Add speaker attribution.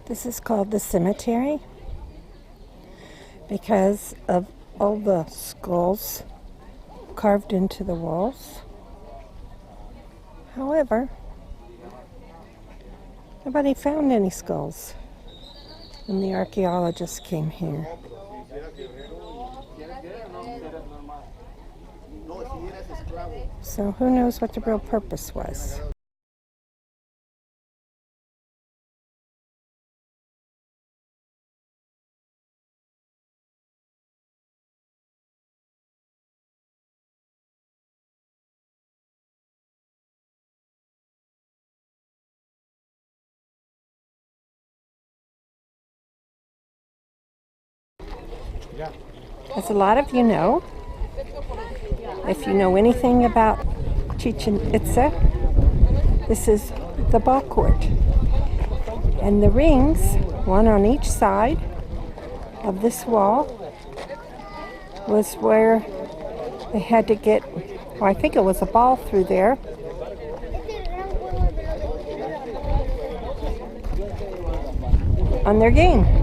Speaker 1: This is called the cemetery because of all the skulls carved into the walls. However, nobody found any skulls when the archaeologists came here. So who knows what the real purpose was? As a lot of you know, if you know anything about Chichen Itza, this is the ball court. And the rings, one on each side of this wall, was where they had to get, well, I think it was a ball through there. On their game.